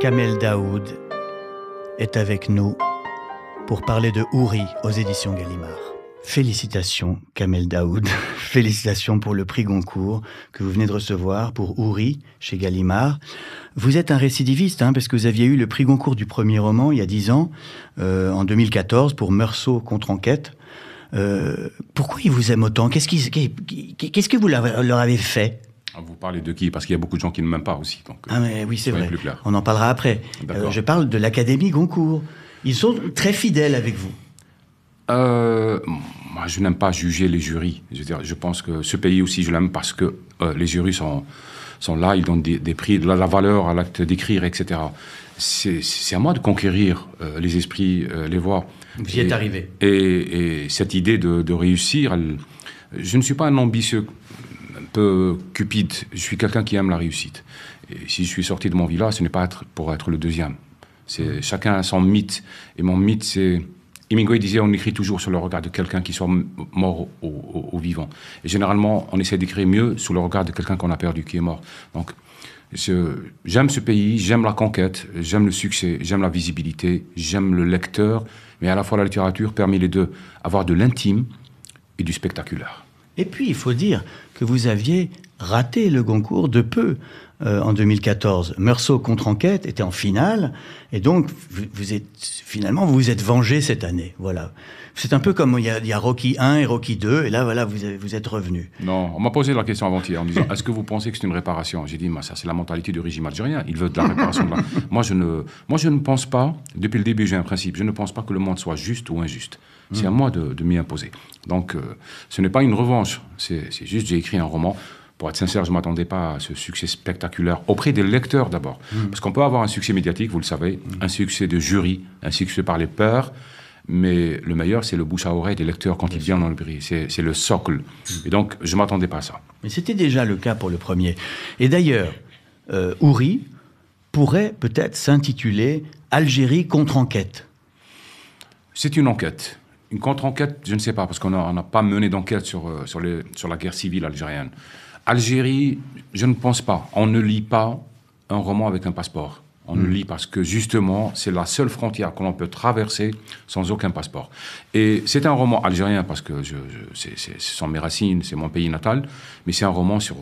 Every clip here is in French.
Kamel Daoud est avec nous pour parler de Houri aux éditions Gallimard. Félicitations Kamel Daoud, félicitations pour le prix Goncourt que vous venez de recevoir pour Houri chez Gallimard. Vous êtes un récidiviste, parce que vous aviez eu le prix Goncourt du premier roman il y a 10 ans, en 2014, pour Meursault contre enquête. Pourquoi ils vous aiment autant? Qu'est-ce que vous leur avez fait? Vous parlez de qui? Parce qu'il y a beaucoup de gens qui ne m'aiment pas aussi. Donc, mais oui, c'est vrai. On en parlera après. Je parle de l'Académie Goncourt. Ils sont très fidèles avec vous. Moi, je n'aime pas juger les jurys. Je pense que ce pays aussi, je l'aime parce que les jurys sont là, ils donnent des prix, de la valeur à l'acte d'écrire, etc. C'est à moi de conquérir les esprits, les voix. Vous y êtes arrivé. Et cette idée de réussir, je ne suis pas un ambitieux, un peu cupide. Je suis quelqu'un qui aime la réussite. Et si je suis sorti de mon village, ce n'est pas pour être le deuxième. Chacun a son mythe. Et mon mythe, c'est... Hemingway disait, on écrit toujours sur le regard de quelqu'un qui soit mort au vivant. Et généralement, on essaie d'écrire mieux sous le regard de quelqu'un qu'on a perdu, qui est mort. Donc, j'aime ce pays, j'aime la conquête, j'aime le succès, j'aime la visibilité, j'aime le lecteur, mais à la fois la littérature permet les deux, avoir de l'intime et du spectaculaire. Et puis, il faut dire que vous aviez raté le Goncourt de peu. En 2014, Meursault contre enquête était en finale, et donc vous vous êtes vengé cette année. Voilà. C'est un peu comme il y a Rocky 1 et Rocky 2, et là voilà, vous êtes revenu. Non, on m'a posé la question avant-hier en me disant est-ce que vous pensez que c'est une réparation? J'ai dit ça c'est la mentalité du régime algérien. Il veut de la réparation. Moi je ne pense pas. Depuis le début j'ai un principe. Je ne pense pas que le monde soit juste ou injuste. C'est à moi de m'y imposer. Donc ce n'est pas une revanche. C'est juste j'ai écrit un roman. Pour être sincère, je ne m'attendais pas à ce succès spectaculaire auprès des lecteurs d'abord. Parce qu'on peut avoir un succès médiatique, vous le savez, un succès de jury, un succès par les pairs, mais le meilleur, c'est le bouche à oreille des lecteurs quand ils viennent dans le prix. C'est le socle. Et donc, je ne m'attendais pas à ça. Mais c'était déjà le cas pour le premier. Et d'ailleurs, Houri pourrait peut-être s'intituler « Algérie contre-enquête ». C'est une enquête. Une contre-enquête, je ne sais pas, parce qu'on n'a pas mené d'enquête sur la guerre civile algérienne. Algérie, je ne pense pas. On ne lit pas un roman avec un passeport. On le lit parce que, justement, c'est la seule frontière que l'on peut traverser sans aucun passeport. Et c'est un roman algérien parce que ce sont mes racines, c'est mon pays natal, mais c'est un roman sur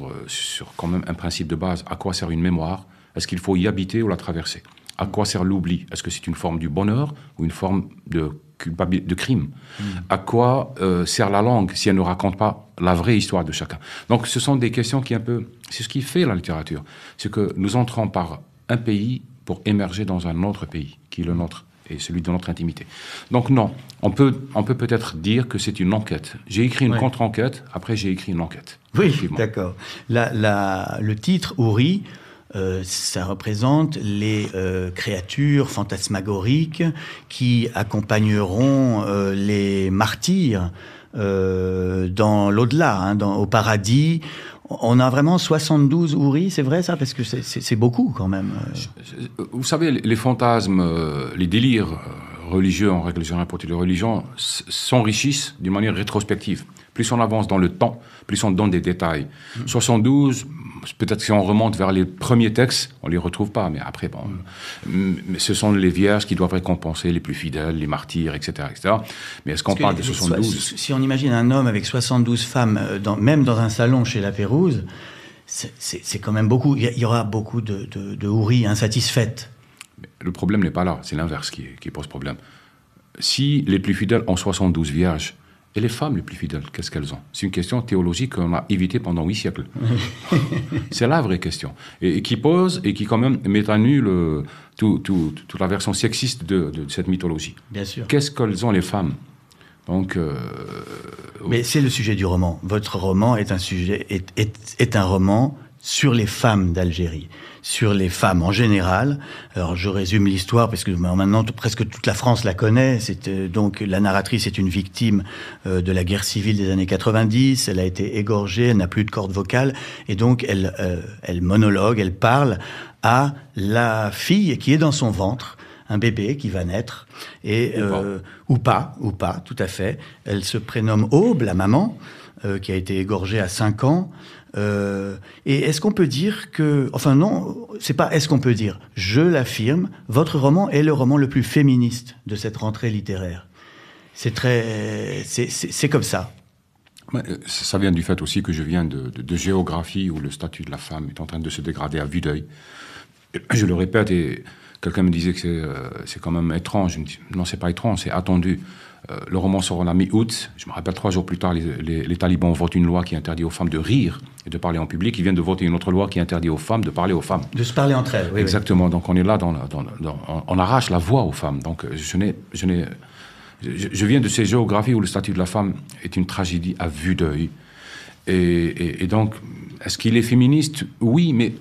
quand même un principe de base. À quoi sert une mémoire? Est-ce qu'il faut y habiter ou la traverser? À quoi sert l'oubli? Est-ce que c'est une forme du bonheur ou une forme de crime? À quoi sert la langue si elle ne raconte pas la vraie histoire de chacun? Donc ce sont des questions qui c'est ce qui fait la littérature. C'est que nous entrons par un pays pour émerger dans un autre pays, qui est le nôtre, et celui de notre intimité. Donc non, on peut peut-être dire que c'est une enquête. J'ai écrit une contre-enquête, après j'ai écrit une enquête. Oui, d'accord. Le titre, Houri, ça représente les créatures fantasmagoriques qui accompagneront les martyrs dans l'au-delà, au paradis. On a vraiment 72 Houri, c'est vrai ça? Parce que c'est beaucoup quand même. Vous savez, les fantasmes, les délires religieux en règle générale pour toutes les religions s'enrichissent d'une manière rétrospective. Plus on avance dans le temps, plus on donne des détails. 72, peut-être si on remonte vers les premiers textes, on ne les retrouve pas, mais après, mais ce sont les vierges qui doivent récompenser les plus fidèles, les martyrs, etc. etc. Mais est-ce qu'on parle de 72 Si on imagine un homme avec 72 femmes, même dans un salon chez La Pérouse, c'est quand même beaucoup. Il y aura beaucoup de Houri insatisfaites. Mais le problème n'est pas là, c'est l'inverse qui pose problème. Si les plus fidèles ont 72 vierges, et les femmes les plus fidèles, qu'est-ce qu'elles ont? C'est une question théologique qu'on a évitée pendant 8 siècles. C'est la vraie question. Et qui pose, et qui quand même met à nu toute la version sexiste de cette mythologie. Bien sûr. Qu'est-ce qu'elles ont les femmes? Donc, mais c'est le sujet du roman. Votre roman est un roman sur les femmes d'Algérie, sur les femmes en général. Alors je résume l'histoire parce que maintenant presque toute la France la connaît. Donc la narratrice est une victime de la guerre civile des années 90. Elle a été égorgée, elle n'a plus de corde vocale et donc elle monologue, elle parle à la fille qui est dans son ventre. Un bébé qui va naître, ou pas, tout à fait. Elle se prénomme Aube, la maman, qui a été égorgée à 5 ans. Et est-ce qu'on peut dire que... Enfin non, c'est pas est-ce qu'on peut dire. Je l'affirme, votre roman est le roman le plus féministe de cette rentrée littéraire. C'est comme ça. Ça vient du fait aussi que je viens de géographie où le statut de la femme est en train de se dégrader à vue d'œil. Je le répète, et quelqu'un me disait que c'est quand même étrange. Je me dis, non, c'est pas étrange, c'est attendu. Le roman sort en mi-août. Je me rappelle 3 jours plus tard, les talibans votent une loi qui interdit aux femmes de rire et de parler en public. Ils viennent de voter une autre loi qui interdit aux femmes de parler aux femmes. De se parler entre elles, oui. Exactement. Oui. Donc on est là, on arrache la voix aux femmes. Donc je viens de ces géographies où le statut de la femme est une tragédie à vue d'œil. Et donc, est-ce qu'il est féministe? Oui, mais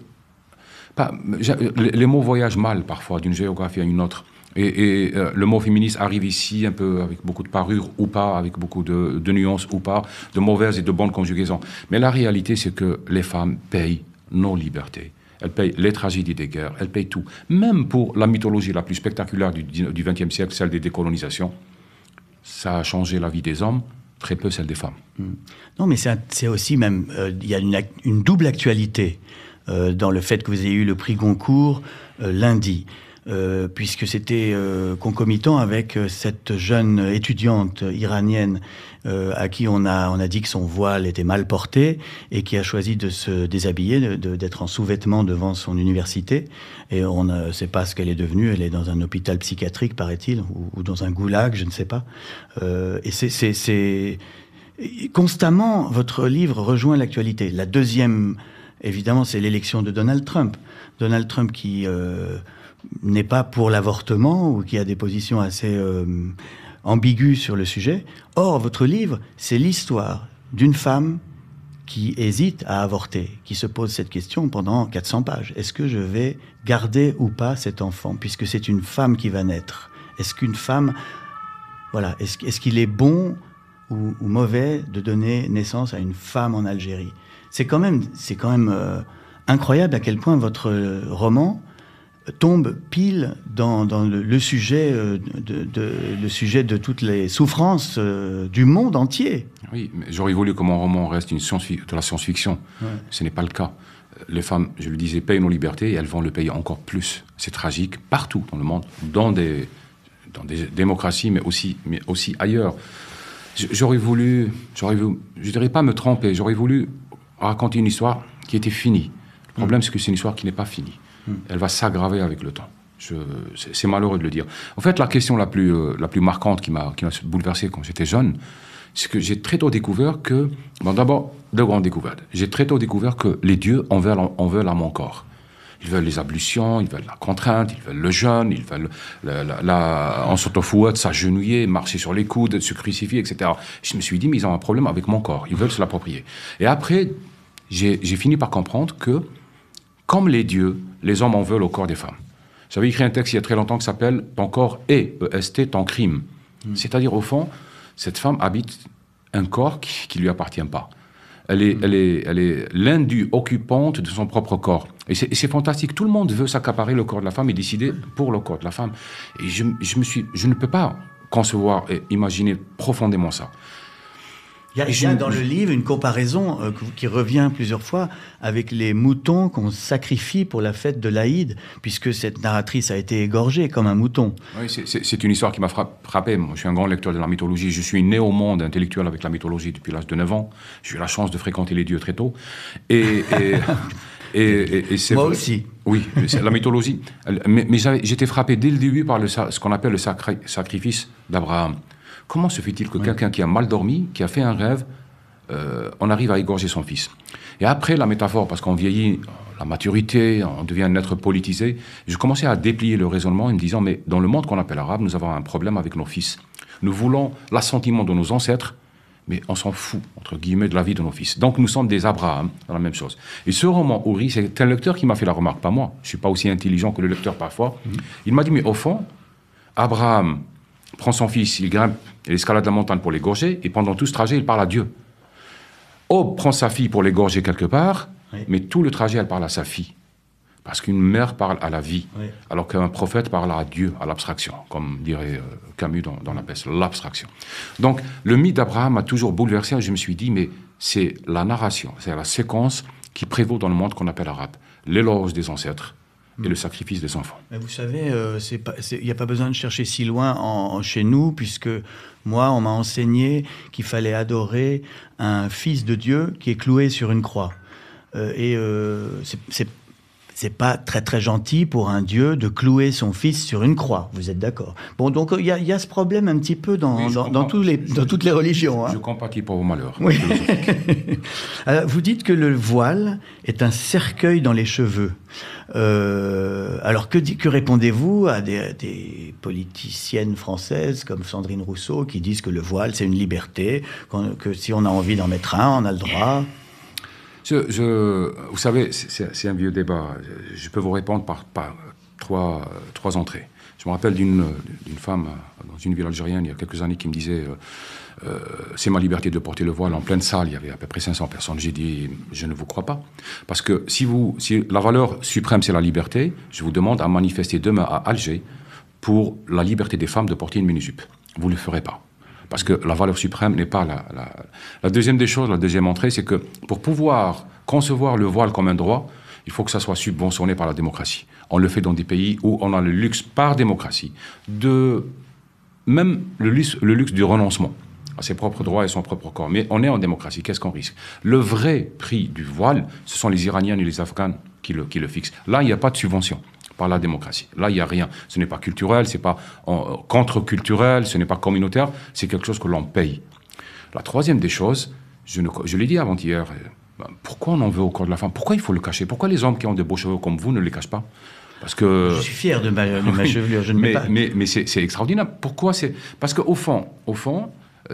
les mots voyagent mal parfois d'une géographie à une autre. Et le mot féministe arrive ici un peu avec beaucoup de parures ou pas, avec beaucoup de nuances ou pas, de mauvaises et de bonnes conjugaisons. Mais la réalité, c'est que les femmes payent nos libertés. Elles payent les tragédies des guerres, elles payent tout. Même pour la mythologie la plus spectaculaire du XXe siècle, celle des décolonisations, ça a changé la vie des hommes, très peu celle des femmes. Non, mais c'est aussi même... Il y a une double actualité dans le fait que vous ayez eu le prix Goncourt lundi. Puisque c'était concomitant avec cette jeune étudiante iranienne à qui on a dit que son voile était mal porté et qui a choisi de se déshabiller, d'être en sous-vêtements devant son université. Et on ne sait pas ce qu'elle est devenue. Elle est dans un hôpital psychiatrique, paraît-il, ou dans un goulag, je ne sais pas. Et c'est constamment, votre livre rejoint l'actualité. La deuxième, évidemment, c'est l'élection de Donald Trump. Donald Trump qui... n'est pas pour l'avortement ou qui a des positions assez ambiguës sur le sujet. Or, votre livre, c'est l'histoire d'une femme qui hésite à avorter, qui se pose cette question pendant 400 pages. Est-ce que je vais garder ou pas cet enfant, puisque c'est une femme qui va naître? Est-ce qu'une femme... Voilà, est-ce qu'il est bon ou mauvais de donner naissance à une femme en Algérie? C'est quand même incroyable à quel point votre roman tombe pile dans le sujet de toutes les souffrances du monde entier. Oui, mais j'aurais voulu que mon roman reste de la science-fiction. Ouais. Ce n'est pas le cas. Les femmes, je le disais, payent nos libertés et elles vont le payer encore plus. C'est tragique partout dans le monde, dans des démocraties, mais aussi ailleurs. J'aurais voulu, je dirais pas me tromper, j'aurais voulu raconter une histoire qui était finie. Le problème, c'est que c'est une histoire qui n'est pas finie. Elle va s'aggraver avec le temps. C'est malheureux de le dire. En fait, la question la plus marquante qui m'a bouleversé quand j'étais jeune, c'est que j'ai très tôt découvert que... Bon, d'abord, 2 grandes découvertes. J'ai très tôt découvert que les dieux en veulent à mon corps. Ils veulent les ablutions, ils veulent la contrainte, ils veulent le jeûne, ils veulent en s'autofouette, s'agenouiller, marcher sur les coudes, se crucifier, etc. Je me suis dit, mais ils ont un problème avec mon corps. Ils veulent se l'approprier. Et après, j'ai fini par comprendre que, comme les dieux, les hommes en veulent au corps des femmes. J'avais écrit un texte il y a très longtemps qui s'appelle « Ton corps est, EST, ton crime ». C'est-à-dire, au fond, cette femme habite un corps qui ne lui appartient pas. Elle est l'indue occupante de son propre corps. Et c'est fantastique. Tout le monde veut s'accaparer le corps de la femme et décider pour le corps de la femme. Et je ne peux pas concevoir et imaginer profondément ça. Il y a dans le livre une comparaison qui revient plusieurs fois avec les moutons qu'on sacrifie pour la fête de l'Aïd, puisque cette narratrice a été égorgée comme un mouton. Oui, c'est une histoire qui m'a frappé. Moi, je suis un grand lecteur de la mythologie. Je suis né au monde intellectuel avec la mythologie depuis l'âge de 9 ans. J'ai eu la chance de fréquenter les dieux très tôt. Et c'est moi vrai. Aussi. Oui, c'est la mythologie. Mais j'étais frappé dès le début par ce qu'on appelle le sacrifice d'Abraham. Comment se fait-il que quelqu'un qui a mal dormi, qui a fait un rêve, on arrive à égorger son fils? Et après, la métaphore, parce qu'on vieillit, la maturité, on devient un être politisé, je commençais à déplier le raisonnement en me disant, mais dans le monde qu'on appelle arabe, nous avons un problème avec nos fils. Nous voulons l'assentiment de nos ancêtres, mais on s'en fout, entre guillemets, de la vie de nos fils. Donc nous sommes des Abraham, dans la même chose. Et ce roman, Houri, c'est un lecteur qui m'a fait la remarque, pas moi. Je ne suis pas aussi intelligent que le lecteur parfois. Il m'a dit, mais au fond, Abraham prend son fils, il grimpe, il escalade la montagne pour l'égorger, et pendant tout ce trajet, il parle à Dieu. Job prend sa fille pour l'égorger quelque part, mais tout le trajet, elle parle à sa fille. Parce qu'une mère parle à la vie, alors qu'un prophète parle à Dieu, à l'abstraction, comme dirait Camus dans La Peste, l'abstraction. Donc, le mythe d'Abraham m'a toujours bouleversé, et je me suis dit, mais c'est la narration, c'est la séquence qui prévaut dans le monde qu'on appelle arabe. L'éloge des ancêtres et le sacrifice des enfants. Mais vous savez, il n'y a pas besoin de chercher si loin chez nous, puisque moi, on m'a enseigné qu'il fallait adorer un fils de Dieu qui est cloué sur une croix. C'est pas très très gentil pour un Dieu de clouer son fils sur une croix. Vous êtes d'accord? Bon, donc il y a ce problème un petit peu dans toutes les religions. Hein. Je compatis pour vos malheurs. Oui. Alors, vous dites que le voile est un cercueil dans les cheveux. Alors que répondez-vous à des politiciennes françaises comme Sandrine Rousseau qui disent que le voile c'est une liberté, que si on a envie d'en mettre un, on a le droit? Vous savez, c'est un vieux débat. Je peux vous répondre par trois entrées. Je me rappelle d'une femme dans une ville algérienne il y a quelques années qui me disait c'est ma liberté de porter le voile en pleine salle. Il y avait à peu près 500 personnes. J'ai dit je ne vous crois pas. Parce que si la valeur suprême c'est la liberté, je vous demande à manifester demain à Alger pour la liberté des femmes de porter une mini-jupe. Vous ne le ferez pas. Parce que la valeur suprême n'est pas la deuxième des choses, la deuxième entrée, c'est que pour pouvoir concevoir le voile comme un droit, il faut que ça soit subventionné par la démocratie. On le fait dans des pays où on a le luxe, par démocratie, même le luxe du renoncement à ses propres droits et son propre corps. Mais on est en démocratie, qu'est-ce qu'on risque? Le vrai prix du voile, ce sont les Iraniens et les Afghans qui le fixent. Là, il n'y a pas de subvention par la démocratie. Là, il n'y a rien. Ce n'est pas culturel, ce n'est pas contre-culturel, ce n'est pas communautaire, c'est quelque chose que l'on paye. La troisième des choses, je l'ai dit avant-hier, pourquoi on en veut au corps de la femme? Pourquoi il faut le cacher? Pourquoi les hommes qui ont de beaux cheveux comme vous ne les cachent pas? Parce que... Je suis fier de ma chevelure, je ne mets pas... Mais c'est extraordinaire. Pourquoi Parce qu'au fond,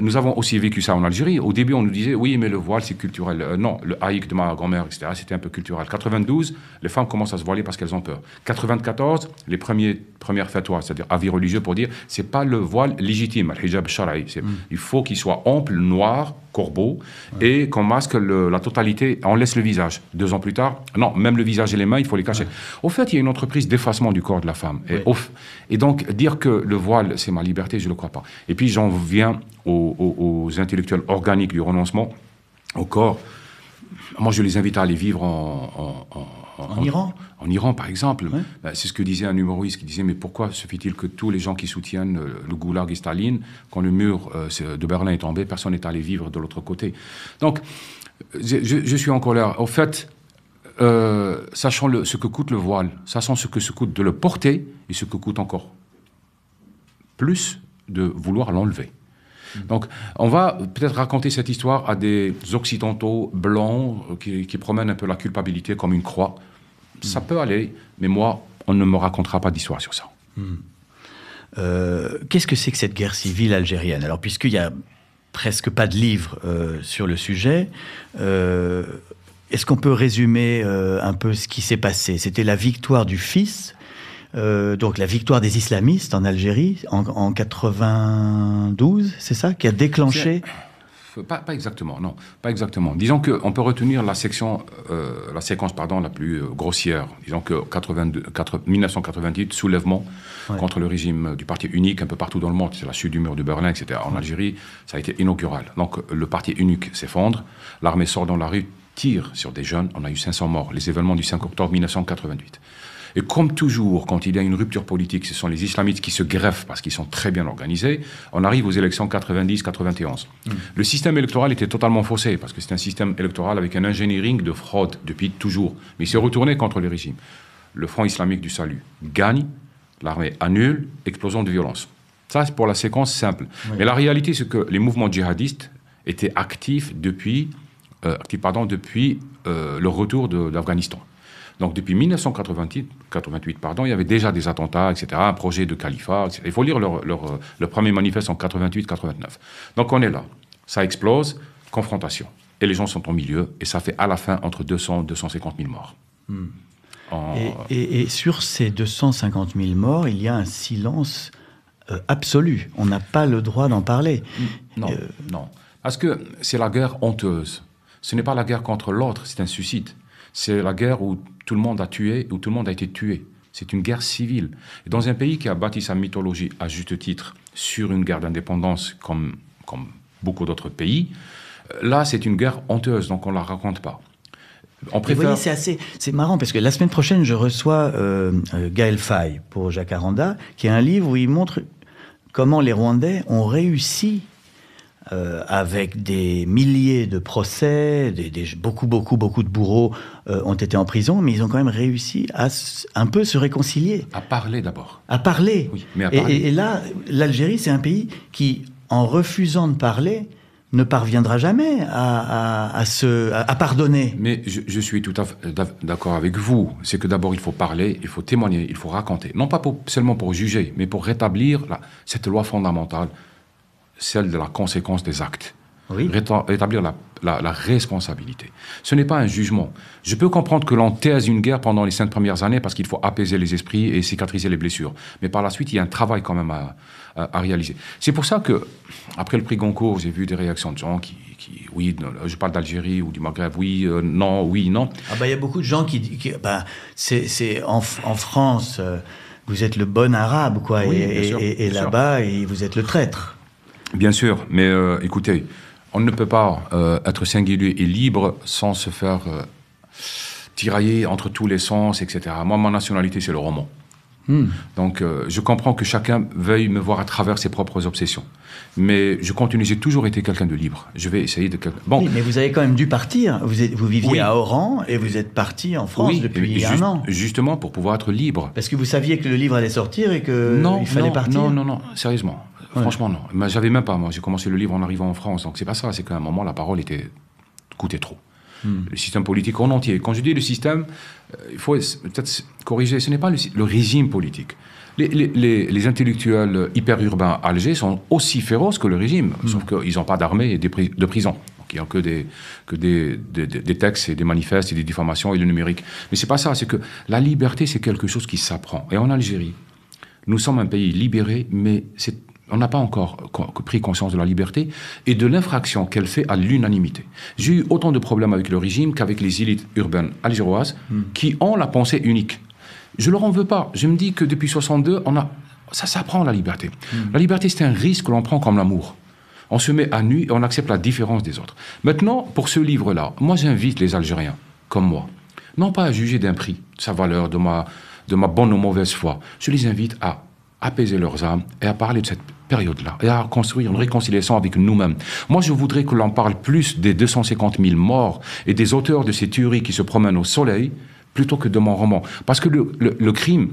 nous avons aussi vécu ça en Algérie. Au début, on nous disait, oui, mais le voile, c'est culturel. Non, le haïk de ma grand-mère, etc., c'était un peu culturel. 92, les femmes commencent à se voiler parce qu'elles ont peur. 94, les premières fatwas, c'est-à-dire avis religieux pour dire, c'est pas le voile légitime, le hijab shara'i. Il faut qu'il soit ample, noir, corbeau, et qu'on masque la totalité, on laisse le visage. 2 ans plus tard, non, même le visage et les mains, il faut les cacher. Au fait, il y a une entreprise d'effacement du corps de la femme. Et donc, dire que le voile, c'est ma liberté, je ne le crois pas. Et puis, j'en viens aux intellectuels organiques du renoncement au corps. Moi, je les invite à aller vivre en Iran. En Iran, par exemple. Ouais. C'est ce que disait un humoriste qui disait, mais pourquoi se fait-il que tous les gens qui soutiennent le goulag et Staline, quand le mur de Berlin est tombé, personne n'est allé vivre de l'autre côté. Donc, je suis en colère. Au fait, sachant ce que coûte le voile, sachant ce que se coûte de le porter, et ce que coûte encore plus de vouloir l'enlever. Donc, on va peut-être raconter cette histoire à des occidentaux blancs qui promènent un peu la culpabilité comme une croix. Ça peut aller, mais moi, on ne me racontera pas d'histoire sur ça. Qu'est-ce que c'est que cette guerre civile algérienne? Alors, puisqu'il n'y a presque pas de livre sur le sujet, est-ce qu'on peut résumer un peu ce qui s'est passé? C'était la victoire du fils, donc la victoire des islamistes en Algérie en 92, c'est ça, qui a déclenché... Pas exactement, non, pas exactement. Disons qu'on peut retenir la séquence la plus grossière. Disons que 1988, soulèvement contre le régime du parti unique un peu partout dans le monde. C'est la chute du mur de Berlin, etc. En Algérie, ça a été inaugural. Donc le parti unique s'effondre, l'armée sort dans la rue, tire sur des jeunes. On a eu 500 morts. Les événements du 5 octobre 1988. Et comme toujours, quand il y a une rupture politique, ce sont les islamistes qui se greffent parce qu'ils sont très bien organisés. On arrive aux élections 90-91. Le système électoral était totalement faussé parce que c'est un système électoral avec un engineering de fraude depuis toujours. Mais il s'est retourné contre le régime. Le Front islamique du salut gagne, l'armée annule, explosion de violence. Ça, c'est pour la séquence simple. Oui. Mais la réalité, c'est que les mouvements djihadistes étaient actifs depuis le retour d'Afghanistan. Donc, depuis 1988, il y avait déjà des attentats, etc., un projet de califat, etc. Il faut lire leur premier manifeste en 88-89. Donc, on est là. Ça explose, confrontation. Et les gens sont au milieu, et ça fait à la fin entre 200 et 250 000 morts. Et sur ces 250 000 morts, il y a un silence absolu. On n'a pas le droit d'en parler. Non. Parce que c'est la guerre honteuse. Ce n'est pas la guerre contre l'autre, c'est un suicide. C'est la guerre où tout le monde a tué, où tout le monde a été tué. C'est une guerre civile. Et dans un pays qui a bâti sa mythologie, à juste titre, sur une guerre d'indépendance, comme beaucoup d'autres pays, Là, c'est une guerre honteuse, donc on ne la raconte pas. On préfère... Vous voyez, c'est marrant, parce que la semaine prochaine, je reçois Gaël Faye pour Jacaranda, qui a un livre où il montre comment les Rwandais ont réussi, avec des milliers de procès, beaucoup de bourreaux ont été en prison, mais ils ont quand même réussi à un peu se réconcilier. À parler d'abord. À parler. Oui, mais à parler. Et là, l'Algérie, c'est un pays qui, en refusant de parler, ne parviendra jamais à pardonner. Mais je suis tout à fait d'accord avec vous. C'est que d'abord, il faut parler, il faut témoigner, il faut raconter. Non pas seulement pour juger, mais pour rétablir cette loi fondamentale, celle de la conséquence des actes. Oui. Rétablir la responsabilité. Ce n'est pas un jugement. Je peux comprendre que l'on taise une guerre pendant les 5 premières années parce qu'il faut apaiser les esprits et cicatriser les blessures. Mais par la suite, il y a un travail quand même à réaliser. C'est pour ça que, après le prix Goncourt, j'ai vu des réactions de gens qui oui, je parle d'Algérie ou du Maghreb, oui, non, oui, non. Ah bah, y a beaucoup de gens c'est en France, vous êtes le bon arabe, quoi, Oui, et là-bas, vous êtes le traître. Bien sûr, mais écoutez, on ne peut pas être singulier et libre sans se faire tirailler entre tous les sens, etc. Moi, ma nationalité, c'est le roman. Donc, je comprends que chacun veuille me voir à travers ses propres obsessions. Mais je continue, j'ai toujours été quelqu'un de libre. Je vais essayer de... Bon. Oui, mais vous avez quand même dû partir. Vous viviez à Oran et vous êtes parti en France depuis un an. Justement, pour pouvoir être libre. Parce que vous saviez que le livre allait sortir et qu'il fallait partir. Non, sérieusement. Ouais. Franchement, non. Mais j'avais même pas, moi. J'ai commencé le livre en arrivant en France. Donc, c'est pas ça. C'est qu'à un moment, la parole coûtait trop. Le système politique en entier. Quand je dis le système, il faut peut-être corriger. Ce n'est pas le régime politique. Les intellectuels hyper-urbains à Alger sont aussi féroces que le régime, sauf qu'ils n'ont pas d'armée et de prison. Donc, il n'y a que des textes et des manifestes et des diffamations et le numérique. Mais c'est pas ça. C'est que la liberté, c'est quelque chose qui s'apprend. Et en Algérie, nous sommes un pays libéré, mais on n'a pas encore pris conscience de la liberté et de l'infraction qu'elle fait à l'unanimité. J'ai eu autant de problèmes avec le régime qu'avec les élites urbaines algéroises qui ont la pensée unique. Je ne leur en veux pas. Je me dis que depuis 62, ça s'apprend la liberté. La liberté, c'est un risque que l'on prend comme l'amour. On se met à nu et on accepte la différence des autres. Maintenant, pour ce livre-là, moi j'invite les Algériens, comme moi, non pas à juger d'un prix, de sa valeur, de ma bonne ou mauvaise foi. Je les invite à apaiser leurs âmes et à parler de cette période-là et à construire une réconciliation avec nous-mêmes. Moi, je voudrais que l'on parle plus des 250 000 morts et des auteurs de ces tueries qui se promènent au soleil plutôt que de mon roman. Parce que le crime,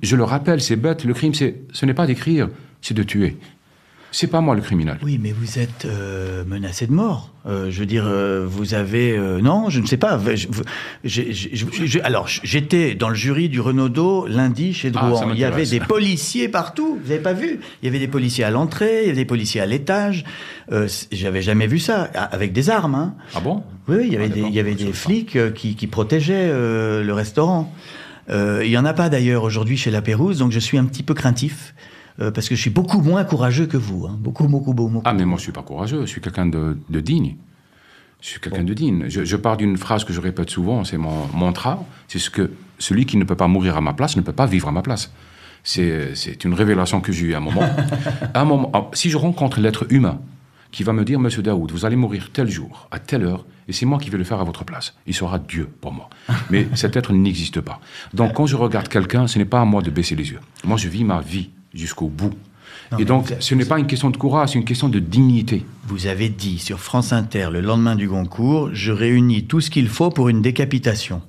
je le rappelle, c'est bête, le crime, ce n'est pas d'écrire, c'est de tuer. C'est pas moi le criminel. Oui, mais vous êtes menacé de mort. Je veux dire, vous avez... non, je ne sais pas. Alors, j'étais dans le jury du Renaudot lundi chez Drouan. Il y avait des policiers partout. Vous n'avez pas vu? Il y avait des policiers à l'entrée, il y avait des policiers à l'étage. J'avais jamais vu ça, avec des armes. Hein. Ah bon? Oui, il y avait des flics qui protégeaient le restaurant. Il n'y en a pas d'ailleurs aujourd'hui chez La Pérouse, donc je suis un petit peu craintif. Parce que je suis beaucoup moins courageux que vous. Hein. Beaucoup. Ah, mais moi, je ne suis pas courageux. Je suis quelqu'un de digne. Je suis quelqu'un de digne. Je pars d'une phrase que je répète souvent, c'est mon mantra. C'est celui qui ne peut pas mourir à ma place ne peut pas vivre à ma place. C'est une révélation que j'ai eue à un moment. Si je rencontre l'être humain qui va me dire, Monsieur Daoud, vous allez mourir tel jour, à telle heure, et c'est moi qui vais le faire à votre place. Il sera Dieu pour moi. Mais cet être n'existe pas. Donc, quand je regarde quelqu'un, ce n'est pas à moi de baisser les yeux. Moi, je vis ma vie jusqu'au bout. Et donc, ce n'est pas une question de courage, c'est une question de dignité. Vous avez dit sur France Inter, le lendemain du Goncourt, je réunis tout ce qu'il faut pour une décapitation.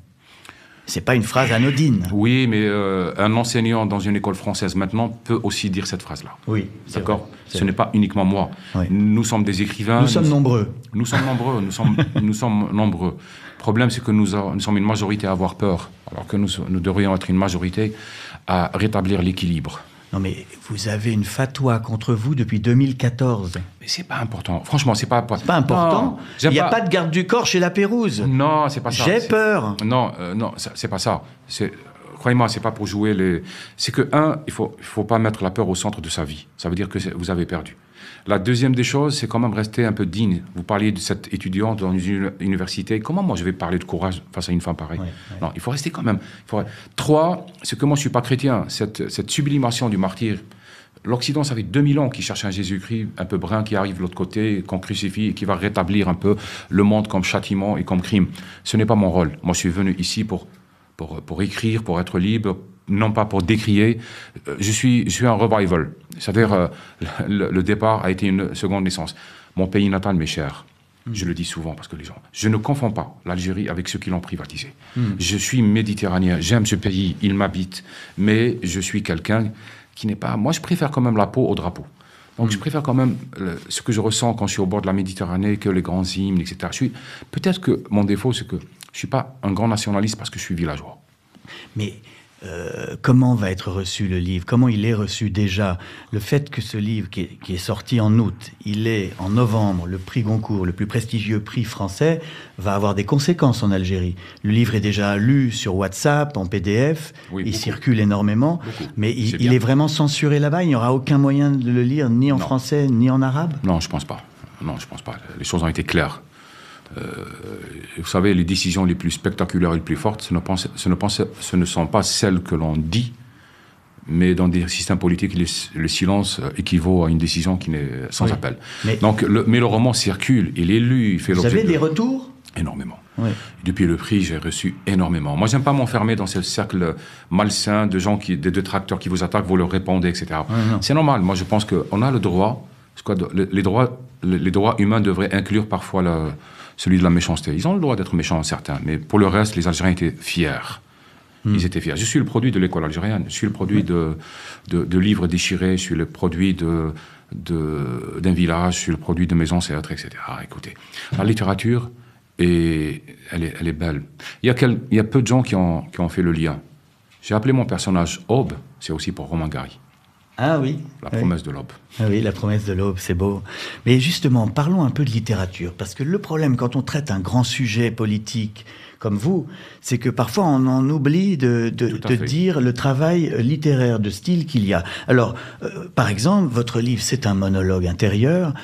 C'est pas une phrase anodine. Oui, mais un enseignant dans une école française maintenant peut aussi dire cette phrase-là. Oui, d'accord. Ce n'est pas uniquement moi. Oui. Nous sommes des écrivains. Nous sommes nombreux. Nous sommes nombreux. Nous sommes nombreux. Le problème, c'est que nous sommes une majorité à avoir peur, alors que nous devrions être une majorité à rétablir l'équilibre. Non, mais vous avez une fatwa contre vous depuis 2014. Mais c'est pas important. Franchement, c'est pas important. C'est pas important. Il n'y a pas de garde du corps chez La Pérouse. Non, c'est pas ça. J'ai peur. Non, c'est pas ça. Croyez-moi, c'est pas pour jouer les... C'est que, il faut pas mettre la peur au centre de sa vie. Ça veut dire que vous avez perdu. La deuxième des choses, c'est quand même rester un peu digne. Vous parliez de cette étudiante dans une université. Comment moi je vais parler de courage face à une femme pareille? Non, il faut rester quand même. 3, c'est que moi je suis pas chrétien. Cette sublimation du martyr L'Occident, ça fait 2000 ans qu'il cherche un Jésus-Christ un peu brun qui arrive de l'autre côté, qu'on crucifie et qui va rétablir un peu le monde comme châtiment et comme crime. Ce n'est pas mon rôle. Moi, je suis venu ici pour écrire, pour être libre, non pas pour décrier. Je suis un revival. C'est-à-dire, le départ a été une seconde naissance. Mon pays natal m'est cher. Je le dis souvent parce que les gens... Je ne confonds pas l'Algérie avec ceux qui l'ont privatisé. Je suis méditerranéen, j'aime ce pays, il m'habite, mais je suis quelqu'un qui n'est pas... Moi, je préfère quand même la peau au drapeau. Donc, je préfère quand même ce que je ressens quand je suis au bord de la Méditerranée, que les grands hymnes, etc. Peut-être que mon défaut, c'est que je ne suis pas un grand nationaliste parce que je suis villageois. Mais comment va être reçu le livre? Comment il est reçu déjà? Le fait que ce livre, qui est sorti en août, il est en novembre le prix Goncourt, le plus prestigieux prix français, va avoir des conséquences en Algérie. Le livre est déjà lu sur WhatsApp, en PDF, Oui, il beaucoup. circule énormément, mais il est vraiment censuré là-bas? Il n'y aura aucun moyen de le lire, ni en français, ni en arabe? Non, je ne pense pas. Non, je pense pas. Les choses ont été claires. Vous savez, les décisions les plus spectaculaires et les plus fortes, ce ne sont pas celles que l'on dit, mais dans des systèmes politiques, le silence équivaut à une décision qui n'est sans appel. Mais le roman circule, il est lu, il fait l'objet. Vous avez des retours? Énormément. Oui. Depuis le prix, j'ai reçu énormément. Moi, j'aime pas m'enfermer dans ce cercle malsain de gens, des détracteurs qui vous attaquent, vous leur répondez, etc. C'est normal. Moi, je pense qu'on a le droit. Les droits humains devraient inclure parfois celui de la méchanceté. Ils ont le droit d'être méchants, certains, mais pour le reste, les Algériens étaient fiers. Ils étaient fiers. Je suis le produit de l'école algérienne, je suis le produit de livres déchirés, je suis le produit d'un village, je suis le produit de mes ancêtres, etc. Écoutez, la littérature, elle est belle. Il y a peu de gens qui ont fait le lien. J'ai appelé mon personnage Aube, c'est aussi pour Romain Gary. Ah oui. La promesse de l'aube. Ah oui, la promesse de l'aube, c'est beau. Mais justement, parlons un peu de littérature, parce que le problème quand on traite un grand sujet politique comme vous, c'est que parfois on en oublie de dire le travail littéraire de style qu'il y a. Alors, par exemple, votre livre, c'est un monologue intérieur,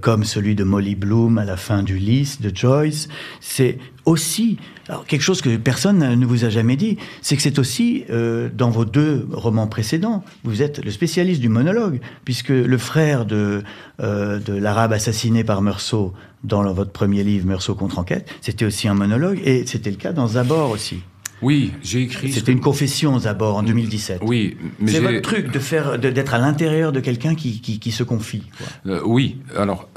comme celui de Molly Bloom à la fin d'Ulysse, de Joyce. C'est aussi, alors quelque chose que personne ne vous a jamais dit, c'est que c'est aussi, dans vos deux romans précédents, vous êtes le spécialiste du monologue, puisque le frère de l'arabe assassiné par Meursault, dans votre premier livre, Meursault contre enquête, c'était aussi un monologue, et c'était le cas dans Zabor aussi. Oui, j'ai écrit... C'était une confession, Zabor, en 2017. Oui, mais c'est votre truc d'être à l'intérieur de quelqu'un qui se confie, quoi. Oui, alors,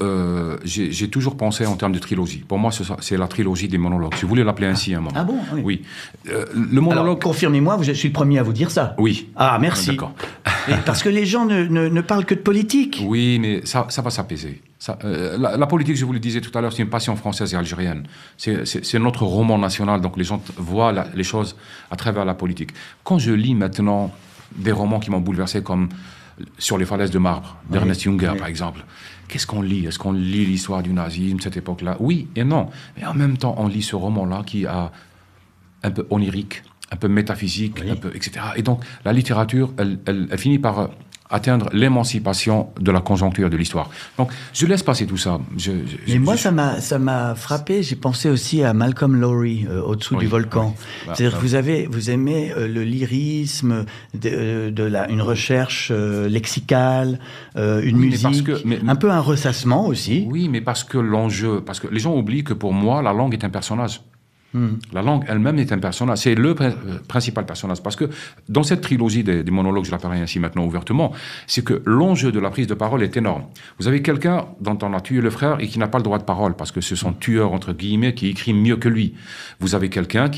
j'ai toujours pensé en termes de trilogie. Pour moi, c'est la trilogie des monologues. Je voulais l'appeler ainsi à un moment. Ah bon? Oui. Oui. Le monologue... Alors, confirmez-moi, je suis le premier à vous dire ça. Oui. Ah, merci. D'accord. Parce que les gens ne parlent que de politique. Oui, mais ça va s'apaiser. La politique, je vous le disais tout à l'heure, c'est une passion française et algérienne. C'est notre roman national, donc les gens voient les choses à travers la politique. Quand je lis maintenant des romans qui m'ont bouleversé, comme Sur les falaises de marbre, d'Ernest Junger, par exemple, qu'est-ce qu'on lit? Est-ce qu'on lit l'histoire du nazisme, cette époque-là? Oui et non. Mais en même temps, on lit ce roman-là qui a un peu onirique, un peu métaphysique, un peu, etc. Et donc, la littérature, elle finit par atteindre l'émancipation de la conjoncture de l'histoire. Donc, je laisse passer tout ça. Mais moi, ça m'a frappé. J'ai pensé aussi à Malcolm Lowry, Au-dessous du volcan. Oui. C'est-à-dire que vous aimez le lyrisme, une recherche lexicale, une musique, un peu un ressassement aussi. Oui, mais parce que les gens oublient que pour moi, la langue est un personnage. La langue elle-même est un personnage, c'est le principal personnage, parce que dans cette trilogie des monologues, je l'appelle ainsi maintenant ouvertement, c'est que l'enjeu de la prise de parole est énorme. Vous avez quelqu'un dont on a tué le frère et qui n'a pas le droit de parole, parce que ce sont tueurs, entre guillemets, qui écrit mieux que lui. Vous avez quelqu'un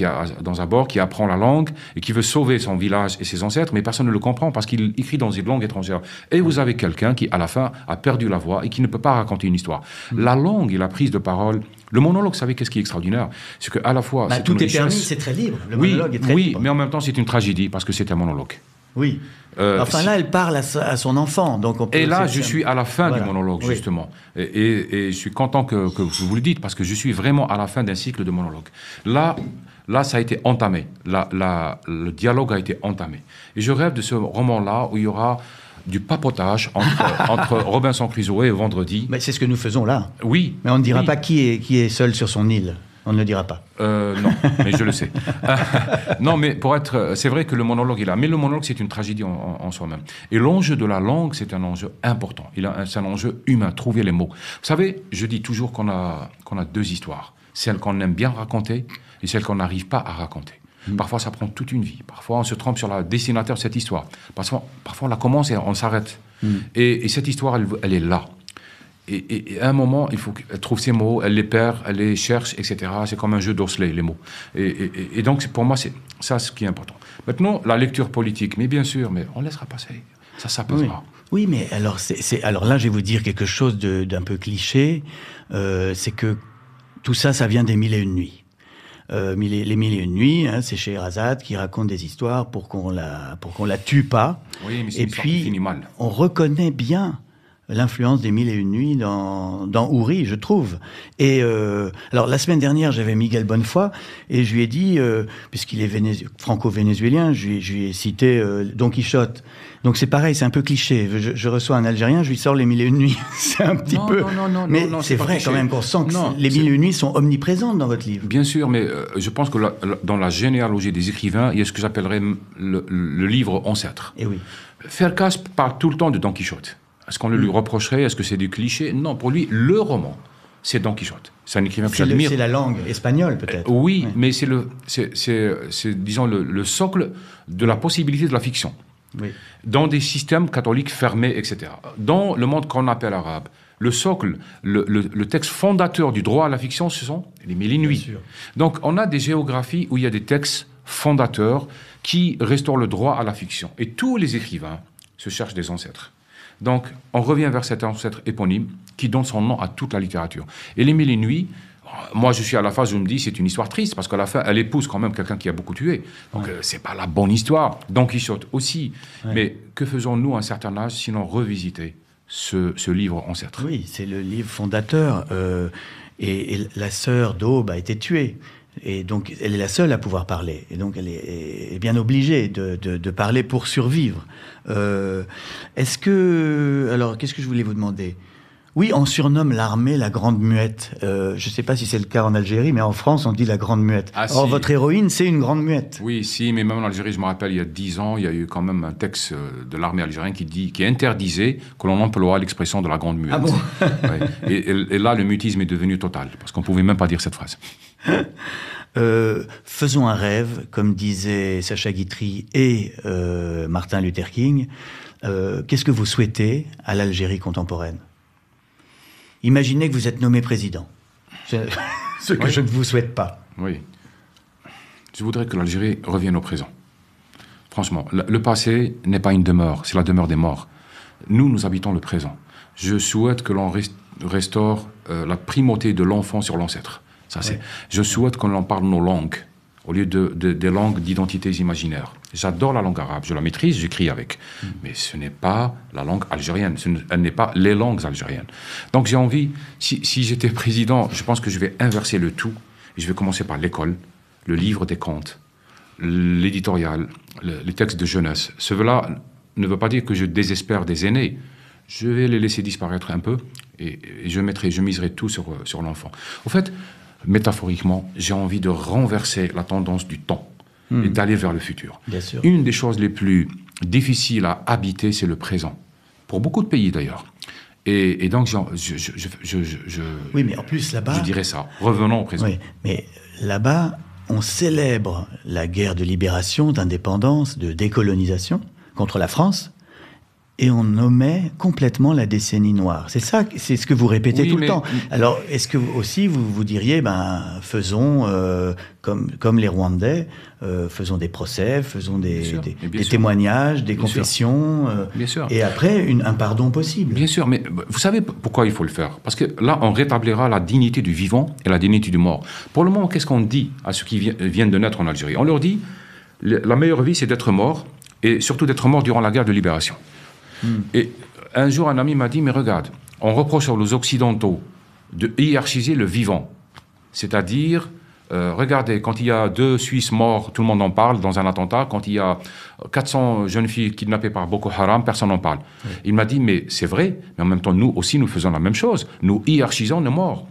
dans un bord qui apprend la langue et qui veut sauver son village et ses ancêtres, mais personne ne le comprend parce qu'il écrit dans une langue étrangère. Et vous avez quelqu'un qui, à la fin, a perdu la voix et qui ne peut pas raconter une histoire. La langue et la prise de parole, le monologue, vous savez qu'est-ce qui est extraordinaire? C'est qu'à la fois... tout est permis, c'est très libre. Le monologue est très libre. Oui, mais en même temps, c'est une tragédie parce que c'est un monologue. Oui. Enfin, là, elle parle à son enfant. Donc on peut je suis à la fin du monologue, justement. Et je suis content que vous le dites, parce que je suis vraiment à la fin d'un cycle de monologue. Là, ça a été entamé. Le dialogue a été entamé. Et je rêve de ce roman-là où il y aura du papotage entre Robinson Crusoe et Vendredi. Mais c'est ce que nous faisons là. Oui. Mais on ne dira pas qui est seul sur son île. On ne le dira pas. Non, mais je le sais. Non, mais c'est vrai que le monologue est là, mais le monologue, c'est une tragédie en soi-même. Et l'enjeu de la langue, c'est un enjeu important. C'est un enjeu humain, trouver les mots. Vous savez, je dis toujours qu'on a deux histoires. Celle qu'on aime bien raconter et celle qu'on n'arrive pas à raconter. Parfois, ça prend toute une vie. Parfois, on se trompe sur le destinataire de cette histoire. Parfois, on la commence et on s'arrête. Et cette histoire, elle est là. Et à un moment, il faut qu'elle trouve ses mots, elle les perd, elle les cherche, etc. C'est comme un jeu d'osselet, les mots. Et donc, pour moi, c'est ça ce qui est important. Maintenant, la lecture politique, mais bien sûr, mais on laissera passer. Ça s'apaisera. Oui, mais alors, alors là, je vais vous dire quelque chose d'un peu cliché. C'est que tout ça, ça vient des Mille et une nuits. Les Mille et une nuits, hein, c'est Scheherazade qui raconte des histoires pour qu'on la tue pas. Oui, mais c'est une histoire qui finit mal. On reconnaît bien l'influence des Mille et une nuits dans Houri, je trouve. Et alors la semaine dernière, j'avais Miguel Bonnefoy et je lui ai dit, puisqu'il est franco-vénézuélien, je lui ai cité Don Quichotte. Donc c'est pareil, c'est un peu cliché. Je reçois un Algérien, je lui sors les Mille et une nuits. C'est un petit peu. Mais c'est vrai quand même qu'on sent que les Mille et une nuits sont omniprésentes dans votre livre. Bien sûr, mais je pense que dans la généalogie des écrivains, il y a ce que j'appellerais le livre ancêtre. Et oui. Ferkas parle tout le temps de Don Quichotte. Est-ce qu'on le lui reprocherait? Est-ce que c'est du cliché? Non, pour lui, le roman, c'est Don Quichotte. C'est un écrivain que j'admire. C'est la langue espagnole, peut-être. Oui, mais c'est disons, le socle de la possibilité de la fiction. Oui. Dans des systèmes catholiques fermés, etc. Dans le monde qu'on appelle arabe, le socle, le texte fondateur du droit à la fiction, ce sont les Mille et une nuits. Donc, on a des géographies où il y a des textes fondateurs qui restaurent le droit à la fiction. Et tous les écrivains se cherchent des ancêtres. Donc, on revient vers cet ancêtre éponyme qui donne son nom à toute la littérature. Et les Mille et une nuits, moi, je suis à la phase où je me dis c'est une histoire triste, parce qu'à la fin, elle épouse quand même quelqu'un qui a beaucoup tué. Donc, c'est pas la bonne histoire. Don Quichotte aussi. Ouais. Mais que faisons-nous à un certain âge, sinon revisiter ce livre ancêtre? Oui, c'est le livre fondateur. Et la sœur d'Aube a été tuée. Et donc, elle est la seule à pouvoir parler. Et donc, elle est bien obligée de parler pour survivre. Est-ce que... Alors, qu'est-ce que je voulais vous demander? Oui, on surnomme l'armée la Grande Muette. Je ne sais pas si c'est le cas en Algérie, mais en France, on dit la Grande Muette. Or, votre héroïne, c'est une Grande Muette. Oui, si, mais même en Algérie, je me rappelle, il y a 10 ans, il y a eu quand même un texte de l'armée algérienne qui interdisait que l'on emploie l'expression de la Grande Muette. Ah bon? Ouais. Et là, le mutisme est devenu total, parce qu'on ne pouvait même pas dire cette phrase. Faisons un rêve, comme disaient Sacha Guitry et Martin Luther King. Qu'est-ce que vous souhaitez à l'Algérie contemporaine? Imaginez que vous êtes nommé président. Ce que je ne vous souhaite pas. Oui. Je voudrais que l'Algérie revienne au présent. Franchement, le passé n'est pas une demeure, c'est la demeure des morts. Nous habitons le présent. Je souhaite que l'on restaure la primauté de l'enfant sur l'ancêtre. Je souhaite qu'on en parle nos langues, au lieu des langues d'identités imaginaires. J'adore la langue arabe, je la maîtrise, j'écris avec. Mais ce n'est pas la langue algérienne, elle n'est pas les langues algériennes. Donc j'ai envie, si j'étais président, je pense que je vais inverser le tout. Et je vais commencer par l'école, le livre des contes, l'éditorial, les textes de jeunesse. Cela ne veut pas dire que je désespère des aînés. Je vais les laisser disparaître un peu et je miserai tout sur l'enfant. Au fait, métaphoriquement, j'ai envie de renverser la tendance du temps et d'aller vers le futur. Bien sûr. Une des choses les plus difficiles à habiter, c'est le présent. Pour beaucoup de pays, d'ailleurs. Et donc, oui, mais en plus, là-bas... Je dirais ça. Revenons au présent. Oui, mais là-bas, on célèbre la guerre de libération, d'indépendance, de décolonisation contre la France, et on omet complètement la décennie noire. C'est ça, c'est ce que vous répétez tout le temps. Alors, est-ce que aussi vous diriez, faisons comme les Rwandais, faisons des procès, faisons des témoignages, des confessions, et après un pardon possible. Bien sûr, mais vous savez pourquoi il faut le faire? Parce que là, on rétablira la dignité du vivant et la dignité du mort. Pour le moment, qu'est-ce qu'on dit à ceux qui viennent de naître en Algérie? On leur dit, la meilleure vie, c'est d'être mort, et surtout d'être mort durant la guerre de libération. Et un jour, un ami m'a dit, mais regarde, on reproche aux Occidentaux de hiérarchiser le vivant. C'est-à-dire, regardez, quand il y a 2 Suisses morts, tout le monde en parle dans un attentat. Quand il y a 400 jeunes filles kidnappées par Boko Haram, personne n'en parle. Il m'a dit, mais c'est vrai, mais en même temps, nous aussi, nous faisons la même chose. Nous hiérarchisons nos morts.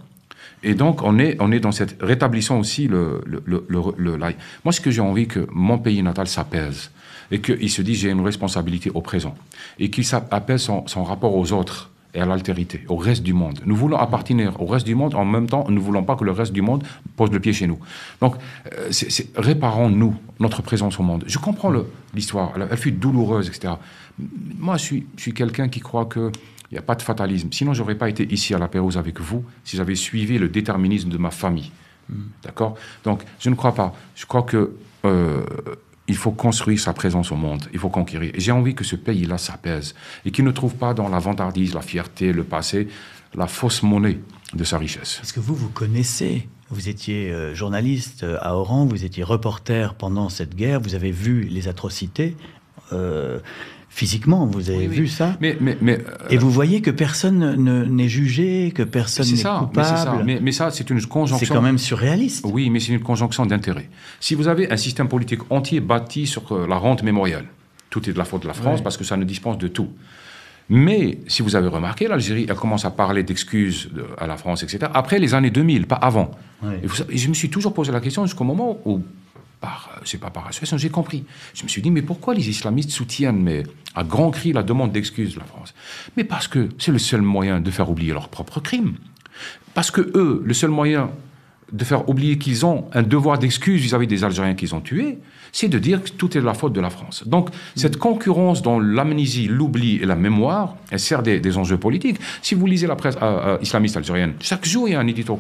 Et donc, on est dans cette... Rétablissant aussi moi, ce que j'ai envie, que mon pays natal s'apaise. Et qu'il se dise, j'ai une responsabilité au présent. Et qu'il apaise son rapport aux autres et à l'altérité, au reste du monde. Nous voulons appartenir au reste du monde, en même temps, nous ne voulons pas que le reste du monde pose le pied chez nous. Donc, réparons-nous notre présence au monde. Je comprends l'histoire, elle fut douloureuse, etc. Moi, je suis quelqu'un qui croit qu'il n'y a pas de fatalisme. Sinon, je n'aurais pas été ici à La Pérouse avec vous si j'avais suivi le déterminisme de ma famille. D'accord ? Donc, je ne crois pas. Je crois que... il faut construire sa présence au monde, il faut conquérir. Et j'ai envie que ce pays-là s'apaise et qu'il ne trouve pas dans la vantardise, la fierté, le passé, la fausse monnaie de sa richesse. Parce que vous connaissez, vous étiez journaliste à Oran, vous étiez reporter pendant cette guerre, vous avez vu les atrocités. Physiquement, vous avez vu ça. Et vous voyez que personne n'est jugé, que personne n'est coupable. Mais ça, c'est une conjonction... C'est quand même surréaliste. Oui, mais c'est une conjonction d'intérêts. Si vous avez un système politique entier bâti sur la rente mémoriale, tout est de la faute de la France parce que ça nous dispense de tout. Mais, si vous avez remarqué, l'Algérie, elle commence à parler d'excuses à la France, etc. après les années 2000, pas avant. Et je me suis toujours posé la question jusqu'au moment où... c'est pas par association, j'ai compris. Je me suis dit, mais pourquoi les islamistes soutiennent à grands cris la demande d'excuses de la France ? Mais parce que c'est le seul moyen de faire oublier leurs propres crimes. Parce que eux, le seul moyen de faire oublier qu'ils ont un devoir d'excuse vis-à-vis des Algériens qu'ils ont tués, c'est de dire que tout est de la faute de la France. Donc, cette concurrence dans l'amnésie, l'oubli et la mémoire, elle sert des enjeux politiques. Si vous lisez la presse islamiste algérienne, chaque jour, il y a un édito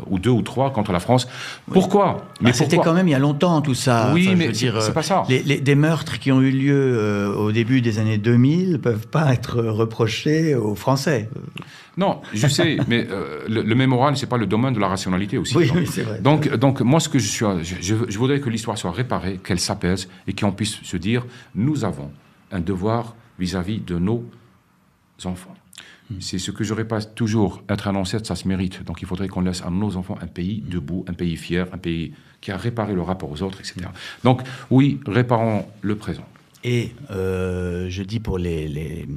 ou deux ou trois contre la France. Pourquoi ? Mais c'était quand même il y a longtemps, tout ça. Oui, mais c'est pas ça. Des meurtres qui ont eu lieu au début des années 2000 ne peuvent pas être reprochés aux Français. Non, je sais, mais le mémoral, c'est pas le domaine de la rationalité aussi. Oui, c'est vrai. Donc moi, ce que je voudrais que l'histoire soit réparée, qu'elle s'apaise et qu'on puisse se dire, nous avons un devoir vis-à-vis de nos enfants. C'est ce que je répète toujours, être un ancêtre, ça se mérite. Donc il faudrait qu'on laisse à nos enfants un pays debout, un pays fier, un pays qui a réparé le rapport aux autres, etc. Donc oui, réparons le présent. Et je dis pour les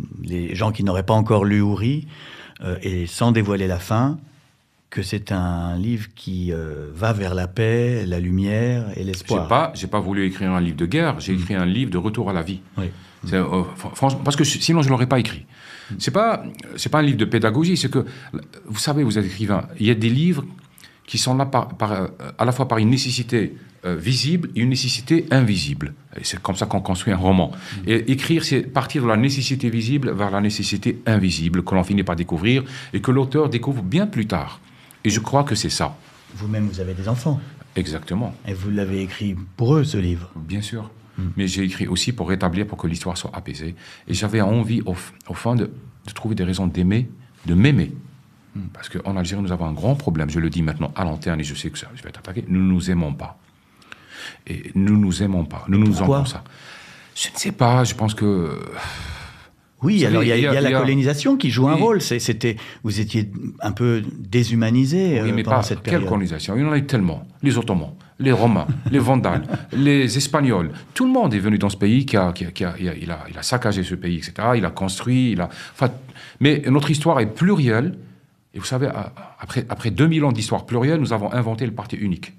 gens qui n'auraient pas encore lu Houri, et sans dévoiler la fin, que c'est un livre qui va vers la paix, la lumière et l'espoir. J'ai pas voulu écrire un livre de guerre, j'ai écrit un livre de retour à la vie. Oui. Franchement, parce que sinon je l'aurais pas écrit. C'est pas un livre de pédagogie, c'est que, vous savez, vous êtes écrivain, il y a des livres qui sont là à la fois par une nécessité visible et une nécessité invisible. Et c'est comme ça qu'on construit un roman. Et écrire, c'est partir de la nécessité visible vers la nécessité invisible, que l'on finit par découvrir et que l'auteur découvre bien plus tard. Et je crois que c'est ça. Vous-même, vous avez des enfants. Exactement. Et vous l'avez écrit pour eux, ce livre. Bien sûr. Mais j'ai écrit aussi pour rétablir, pour que l'histoire soit apaisée. Et j'avais envie, au fond, de trouver des raisons d'aimer, de m'aimer. Parce qu'en Algérie, nous avons un grand problème. Je le dis maintenant à l'antenne et je sais que je vais être attaqué. Nous ne nous aimons pas. Et nous ne nous aimons pas. Nous nous envoyons ça. Je ne sais pas. Je pense que... Oui, alors il y a la colonisation qui joue un rôle. Vous étiez un peu déshumanisé pendant cette période. Quelle colonisation ? Il y en a eu tellement. Les Ottomans, les Romains, les Vandales, les Espagnols. Tout le monde est venu dans ce pays, il a saccagé ce pays, etc. Il a construit, mais notre histoire est plurielle. Et vous savez, après 2000 ans d'histoire plurielle, nous avons inventé le parti unique.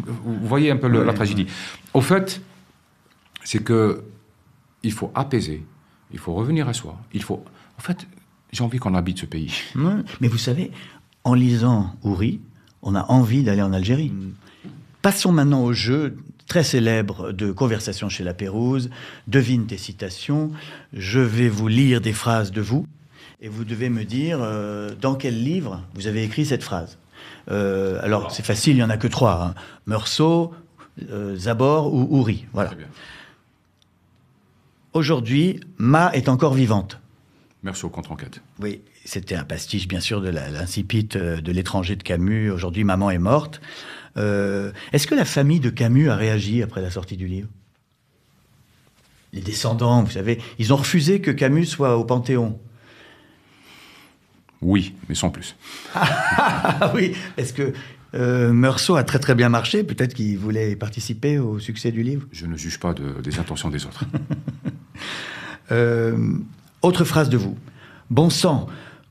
Vous voyez un peu la tragédie. Au fait, c'est qu'il faut apaiser. Il faut revenir à soi. En fait, j'ai envie qu'on habite ce pays. Ouais, mais vous savez, en lisant Houri, on a envie d'aller en Algérie. Passons maintenant au jeu très célèbre de Conversation chez La Pérouse. Devine tes citations. Je vais vous lire des phrases de vous. Et vous devez me dire dans quel livre vous avez écrit cette phrase. Alors, c'est facile, il n'y en a que 3. Hein. Meursault, Zabor ou Houri. Voilà. Très bien. Aujourd'hui, Ma est encore vivante. Meursault contre enquête. Oui, c'était un pastiche, bien sûr, de l'incipit de L'étranger de Camus. Aujourd'hui, Maman est morte. Est-ce que la famille de Camus a réagi après la sortie du livre ? Les descendants, vous savez, ils ont refusé que Camus soit au Panthéon. Oui, mais sans plus. Oui, est-ce que Meursault a très très bien marché ? Peut-être qu'il voulait participer au succès du livre ? Je ne juge pas des intentions des autres. Autre phrase de vous. Bon sang,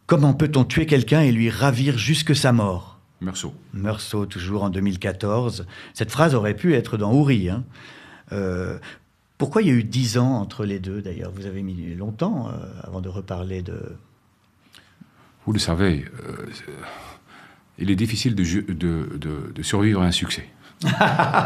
comment peut-on tuer quelqu'un et lui ravir jusque sa mort ? Meursault. Meursault, toujours en 2014. Cette phrase aurait pu être dans Houri. Hein. Pourquoi il y a eu 10 ans entre les deux, d'ailleurs? Vous avez mis longtemps avant de reparler de... Vous le savez, il est difficile de survivre à un succès.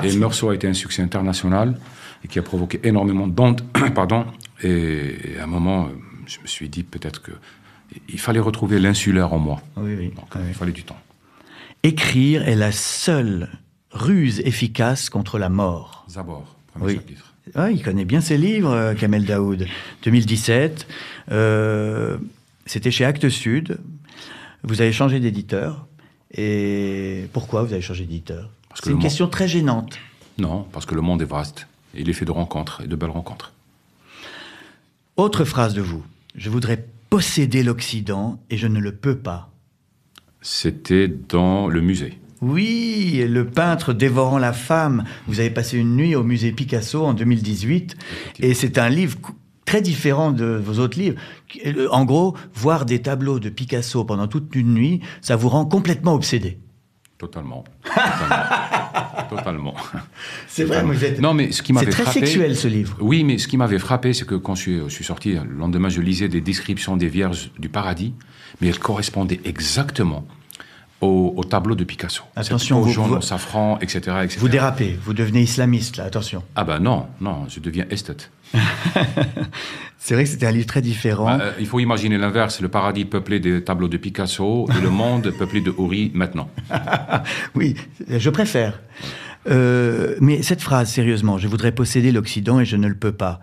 Et Meursault a été un succès international et qui a provoqué énormément d'ondes. Pardon. Et à un moment, je me suis dit peut-être qu'il fallait retrouver l'insulaire en moi. Oui. Donc, il fallait du temps. Écrire est la seule ruse efficace contre la mort. Zabor, premier chapitre. Ah, il connaît bien ses livres, Kamel Daoud. 2017, c'était chez Actes Sud. Vous avez changé d'éditeur. Et pourquoi vous avez changé d'éditeur? C'est une question très gênante. Non, parce que le monde est vaste. Et il est fait de rencontres, et de belles rencontres. Autre phrase de vous. Je voudrais posséder l'Occident et je ne le peux pas. C'était dans le musée. Oui, le peintre dévorant la femme. Vous avez passé une nuit au musée Picasso en 2018. Et c'est un livre très différent de vos autres livres. En gros, voir des tableaux de Picasso pendant toute une nuit, ça vous rend complètement obsédé. Totalement. Totalement. C'est vrai, vous êtes... Non, mais ce qui m'avait frappé... C'est très sexuel, ce livre. Oui, mais ce qui m'avait frappé, c'est que quand je suis sorti, le lendemain, je lisais des descriptions des Vierges du Paradis, mais elles correspondaient exactement au tableau de Picasso. Attention, au jaune, au safran, etc., etc. Vous dérapez, vous devenez islamiste, là, attention. Ah ben non, je deviens esthète. C'est vrai que c'était un livre très différent. Il faut imaginer l'inverse, le paradis peuplé des tableaux de Picasso et le monde peuplé de Houri maintenant. Oui, je préfère. Mais cette phrase, sérieusement, je voudrais posséder l'Occident et je ne le peux pas.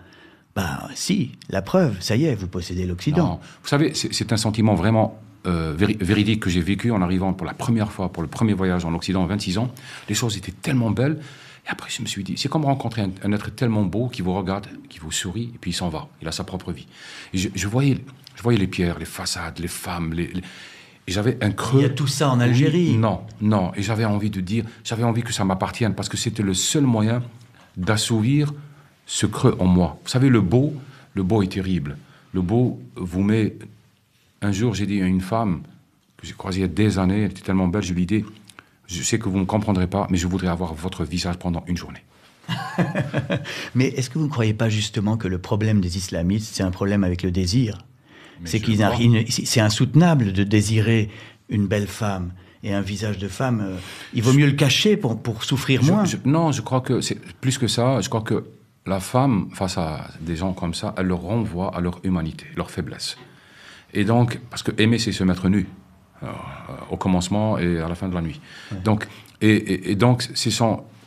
Ben si, la preuve, ça y est, vous possédez l'Occident. Non. Vous savez, c'est un sentiment vraiment véridique que j'ai vécu en arrivant pour la première fois, pour le premier voyage en Occident à 26 ans. Les choses étaient tellement belles. Et après, je me suis dit, c'est comme rencontrer un être tellement beau qui vous regarde, qui vous sourit, et puis il s'en va. Il a sa propre vie. Et je voyais les pierres, les façades, les femmes, et j'avais un creux. Il y a tout ça en Algérie. Oui, non. Et j'avais envie que ça m'appartienne, parce que c'était le seul moyen d'assouvir ce creux en moi. Vous savez, le beau est terrible. Le beau vous met... Un jour, j'ai dit à une femme que j'ai croisée il y a des années, elle était tellement belle, je lui ai dit, je sais que vous ne me comprendrez pas, mais je voudrais avoir votre visage pendant une journée. Mais est-ce que vous ne croyez pas justement que le problème des islamistes, c'est un problème avec le désir? C'est insoutenable de désirer une belle femme et un visage de femme. Il vaut mieux le cacher pour souffrir moins. Non, je crois que c'est plus que ça. Je crois que la femme, face à des gens comme ça, elle leur renvoie à leur humanité, leur faiblesse. Et donc, parce que aimer, c'est se mettre nu, au commencement et à la fin de la nuit. Ouais. Donc, et donc,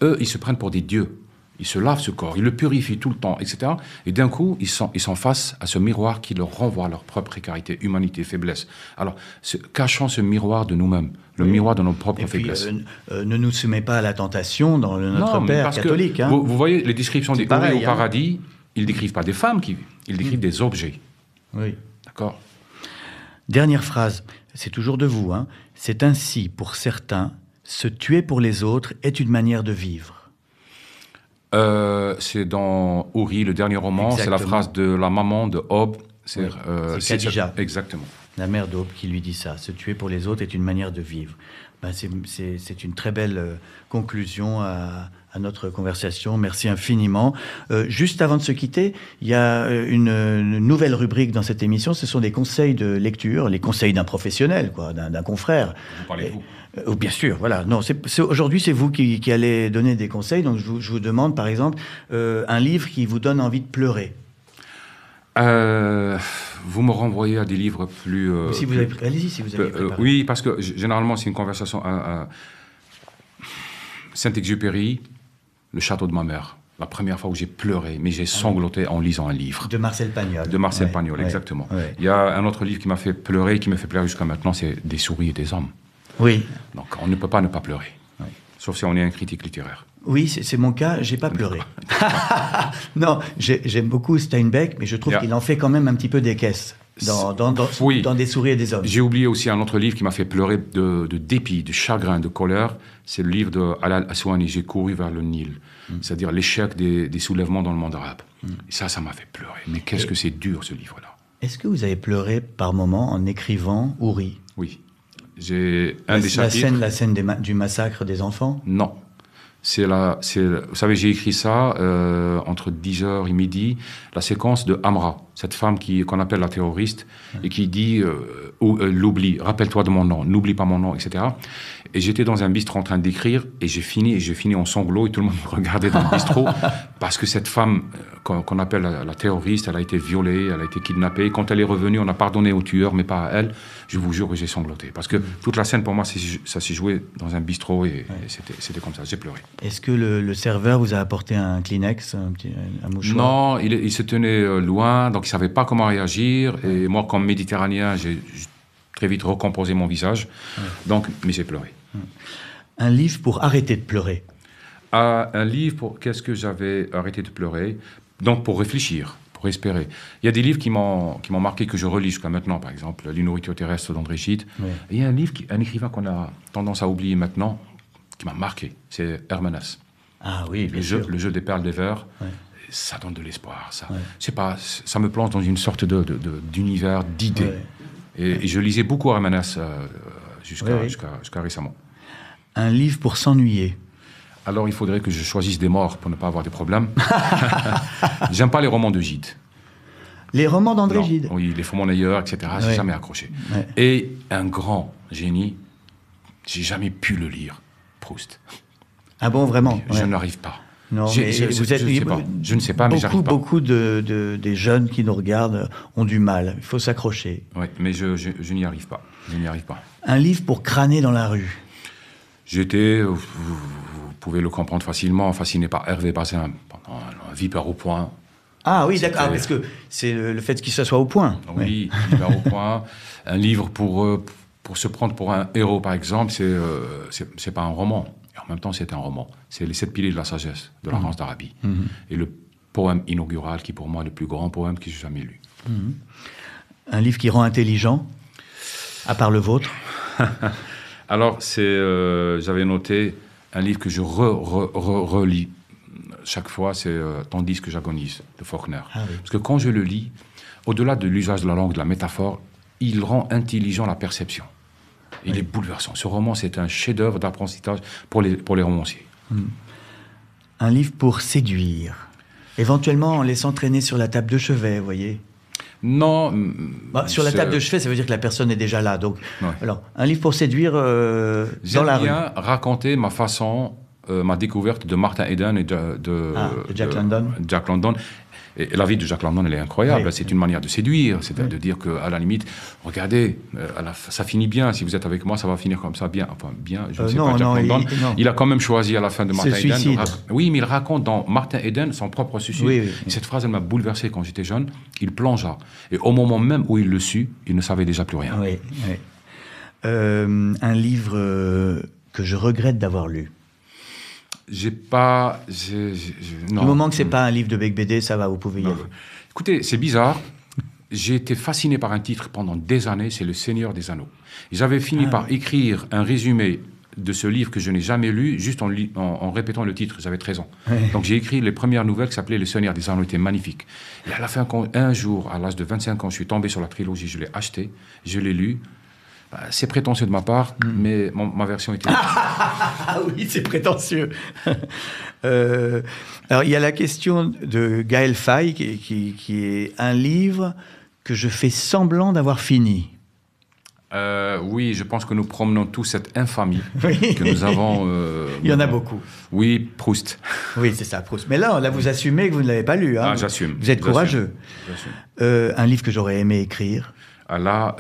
eux, ils se prennent pour des dieux. Ils se lavent ce corps, ils le purifient tout le temps, etc. Et d'un coup, ils sont face à ce miroir qui leur renvoie à leur propre précarité, humanité, faiblesse. Alors, cachons ce miroir de nous-mêmes, le miroir de nos propres faiblesses. Ne nous soumet pas à la tentation dans notre Père catholique. Hein. Vous voyez, les descriptions des Houri au paradis, ils ne décrivent pas des femmes qui vivent, ils décrivent des objets. Oui. D'accord. Dernière phrase, c'est toujours de vous. Hein. C'est ainsi, pour certains, se tuer pour les autres est une manière de vivre. C'est dans Houri, le dernier roman. Exactement. C'est la phrase de la maman de Hob. C'est Khadija. Exactement. La mère d'Hob qui lui dit ça. Se tuer pour les autres est une manière de vivre. Ben, c'est une très belle conclusion à notre conversation. Merci infiniment. Juste avant de se quitter, il y a une nouvelle rubrique dans cette émission. Ce sont des conseils de lecture, les conseils d'un professionnel, quoi, d'un confrère. Vous parlez de vous. Bien sûr, voilà. Non, aujourd'hui, c'est vous qui allez donner des conseils. Donc, je vous demande, par exemple, un livre qui vous donne envie de pleurer. Vous me renvoyez à des livres plus... allez-y, si vous avez préparé. Oui, parce que généralement, c'est une conversation à Saint-Exupéry, Le château de ma mère. La première fois où j'ai pleuré, mais j'ai sangloté en lisant un livre. De Marcel Pagnol. De Marcel Pagnol, exactement. Ouais. Il y a un autre livre qui m'a fait pleurer, qui me fait pleurer jusqu'à maintenant, c'est Des souris et des hommes. Oui. Donc, on ne peut pas ne pas pleurer. Oui. Sauf si on est un critique littéraire. Oui, c'est mon cas, j'ai pas pleuré. Non, j'aime beaucoup Steinbeck, mais je trouve qu'il en fait quand même un petit peu des caisses dans Des souris et des hommes. J'ai oublié aussi un autre livre qui m'a fait pleurer de dépit, de chagrin, de colère. C'est le livre de Alal Aswani, J'ai couru vers le Nil. C'est-à-dire l'échec des soulèvements dans le monde arabe. Et ça m'a fait pleurer. Mais qu'est-ce que c'est dur, ce livre-là. Est-ce que vous avez pleuré par moments en écrivant Houri? Oui. J'ai un des chapitres... La scène du massacre des enfants? Non. Vous savez, j'ai écrit ça entre 10h et midi, la séquence de Amra, cette femme qu'on appelle la terroriste, et qui dit l'oublie, rappelle-toi de mon nom, n'oublie pas mon nom, etc. Et j'étais dans un bistrot en train d'écrire, et j'ai fini en sanglots, et tout le monde me regardait dans le bistrot, parce que cette femme qu'on appelle la terroriste, elle a été violée, elle a été kidnappée. Quand elle est revenue, on a pardonné au tueur, mais pas à elle. Je vous jure que j'ai sangloté. Parce que toute la scène, pour moi, ça s'est joué dans un bistrot, et c'était comme ça, j'ai pleuré. Est-ce que le serveur vous a apporté un Kleenex, un mouchoir? Non, il se tenait loin, donc il ne savait pas comment réagir. Et moi, comme méditerranéen, j'ai très vite recomposé mon visage. Mais j'ai pleuré. Un livre pour arrêter de pleurer? Un livre pour... Qu'est-ce que j'avais arrêté de pleurer? Donc, pour réfléchir, pour espérer. Il y a des livres qui m'ont marqué, que je relis jusqu'à maintenant, par exemple, Les nourritures terrestres d'André Gide. Oui. Et il y a un écrivain qu'on a tendance à oublier maintenant, qui m'a marqué, c'est Hermanès. Ah oui, bien sûr. Le jeu des perles des vers, ça donne de l'espoir. Ça, ça me plonge dans une sorte d'univers, d'idées. Et je lisais beaucoup Hermanès jusqu'à récemment. Un livre pour s'ennuyer? Alors, il faudrait que je choisisse des morts pour ne pas avoir des problèmes. J'aime pas les romans de Gide. Les romans d'André Gide? Oui, les Faux-Monnayeurs, etc. J'ai jamais accroché. Et un grand génie, j'ai jamais pu le lire, Proust. Ah bon, vraiment? Je n'arrive pas. Non, mais je ne sais pas, mais j'arrive pas. Beaucoup des jeunes qui nous regardent ont du mal. Il faut s'accrocher. Oui, mais je n'y arrive pas. Je n'y arrive pas. Un livre pour crâner dans la rue? J'étais, vous pouvez le comprendre facilement, fasciné par Hervé Bazin pendant un Vipère au point. Ah oui, d'accord, parce que c'est le fait qu'il soit au point. Oui, Vipère au point. Un livre pour se prendre pour un héros, par exemple, c'est pas un roman. Et en même temps, c'est un roman. C'est Les 7 piliers de la sagesse de Laurence d'Arabie. Et le poème inaugural, qui pour moi est le plus grand poème que j'ai jamais lu. Un livre qui rend intelligent, à part le vôtre? Alors, j'avais noté un livre que je relis chaque fois, c'est Tandis que j'agonise, de Faulkner. Ah oui. Parce que quand je le lis, au-delà de l'usage de la langue, de la métaphore, il rend intelligent la perception. Il est bouleversant. Ce roman, c'est un chef-d'œuvre d'apprentissage pour les romanciers. Un livre pour séduire, éventuellement en laissant traîner sur la table de chevet, vous voyez? Non. Sur la table de chevet, ça veut dire que la personne est déjà là. Donc, alors, un livre pour séduire dans la rue. J'aime bien raconter ma façon, ma découverte de Martin Eden et de Jack London. Jack London. Et la vie de Jack London, elle est incroyable. Oui. C'est une manière de séduire, c'est-à-dire de dire qu'à la limite, regardez, ça finit bien. Si vous êtes avec moi, ça va finir comme ça, bien. Enfin, bien, je ne sais pas, Jack London. Il a quand même choisi à la fin de Martin Eden. Oui, mais il raconte dans Martin Eden son propre suicide. Oui. Et cette phrase, elle m'a bouleversé quand j'étais jeune. Il plongea. Et au moment même où il le sut, il ne savait déjà plus rien. Oui. Un livre que je regrette d'avoir lu. Non. Du moment que c'est pas un livre de Bec BD, ça va, vous pouvez y aller. Écoutez, c'est bizarre. J'ai été fasciné par un titre pendant des années, c'est Le Seigneur des Anneaux. J'avais fini par écrire un résumé de ce livre que je n'ai jamais lu, juste en répétant le titre. J'avais 13 ans. Donc j'ai écrit les premières nouvelles qui s'appelaient Le Seigneur des Anneaux, était magnifique. Et à la fin, un jour, à l'âge de 25 ans, je suis tombé sur la trilogie, je l'ai acheté, je l'ai lu. C'est prétentieux de ma part, mais ma version était... Ah oui, c'est prétentieux. Alors, il y a la question de Gaël Faye, qui est un livre que je fais semblant d'avoir fini. Oui, je pense que nous promenons tous cette infamie que nous avons... il y en a beaucoup. Oui, Proust. Oui, c'est ça, Proust. Mais là, vous assumez que vous ne l'avez pas lu. Hein. J'assume. Vous êtes courageux. J'assume. Un livre que j'aurais aimé écrire. Là...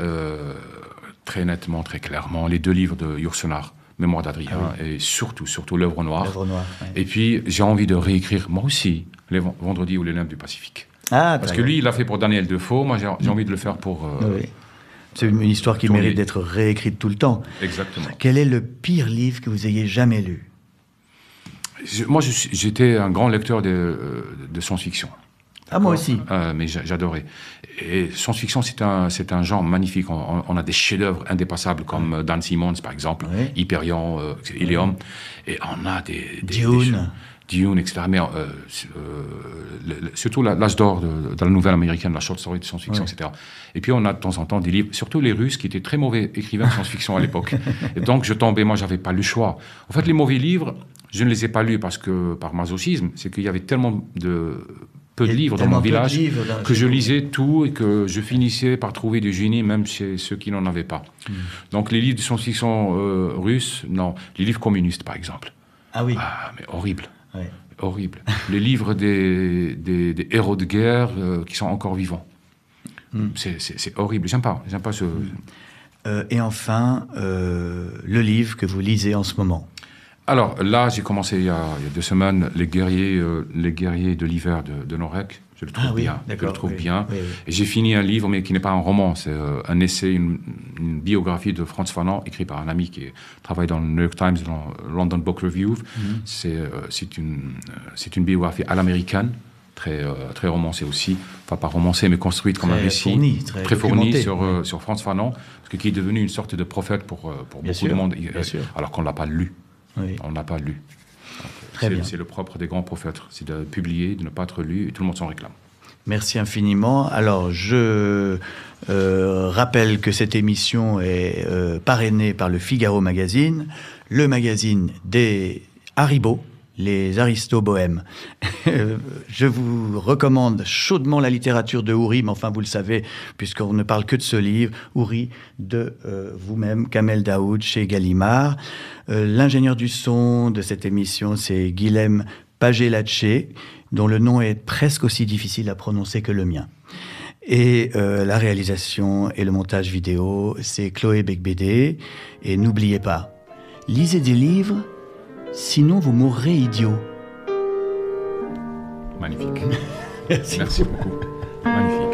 très nettement, très clairement, les 2 livres de Yourcenar, Mémoire d'Adrien, et surtout L'œuvre noire. Et puis, j'ai envie de réécrire, moi aussi, Les Vendredis ou les Nymphes du Pacifique. Parce que lui, il l'a fait pour Daniel Defoe, moi j'ai envie de le faire pour... C'est une histoire qui mérite d'être réécrite tout le temps. Exactement. Quel est le pire livre que vous ayez jamais lu? Moi, j'étais un grand lecteur de science-fiction. Ah, moi aussi. Mais j'adorais. Et science-fiction, c'est un genre magnifique. On a des chefs-d'œuvre indépassables comme Dan Simmons, par exemple, Hyperion, Ilium. Et on a des Dune, etc. Mais surtout l'âge d'or de la nouvelle américaine, la short story de science-fiction, etc. Et puis on a de temps en temps des livres, surtout les Russes, qui étaient très mauvais écrivains de science-fiction à l'époque. Et donc je tombais, moi j'avais pas le choix. En fait, les mauvais livres, je ne les ai pas lus par masochisme, c'est qu'il y avait tellement peu de livres dans mon village que je lisais tout et que je finissais par trouver du génie même chez ceux qui n'en avaient pas. Donc les livres de science-fiction russes, non. Les livres communistes, par exemple. Ah oui. Ah, mais horrible. Ouais. Horrible. Les livres des héros de guerre qui sont encore vivants. C'est horrible. J'aime pas ce... Et enfin, le livre que vous lisez en ce moment. Alors là, j'ai commencé il y a 2 semaines les guerriers de l'hiver de Norek. Je le trouve bien. Je le trouve bien. Oui. Et j'ai fini un livre, mais qui n'est pas un roman. C'est un essai, une biographie de Frantz Fanon, écrit par un ami qui travaille dans le New York Times, dans London Book Review. C'est une biographie à l'américaine, très romancée aussi. Enfin, pas romancée, mais construite comme un récit. Très fournie sur Frantz Fanon, qui est devenu une sorte de prophète pour beaucoup de monde, alors qu'on ne l'a pas lu. Oui. On n'a pas lu. C'est le propre des grands prophètes, c'est de publier, de ne pas être lu, et tout le monde s'en réclame. Merci infiniment. Alors, je rappelle que cette émission est parrainée par le Figaro Magazine, le magazine des Haribo, les Aristo-Bohèmes. Je vous recommande chaudement la littérature de Houri, mais enfin, vous le savez, puisqu'on ne parle que de ce livre, Houri, de vous-même, Kamel Daoud, chez Gallimard. L'ingénieur du son de cette émission, c'est Guilhem Pagé-Latché, dont le nom est presque aussi difficile à prononcer que le mien. Et la réalisation et le montage vidéo, c'est Chloé Becbédé. Et n'oubliez pas, lisez des livres, sinon vous mourrez idiot. Magnifique. Merci beaucoup. Magnifique.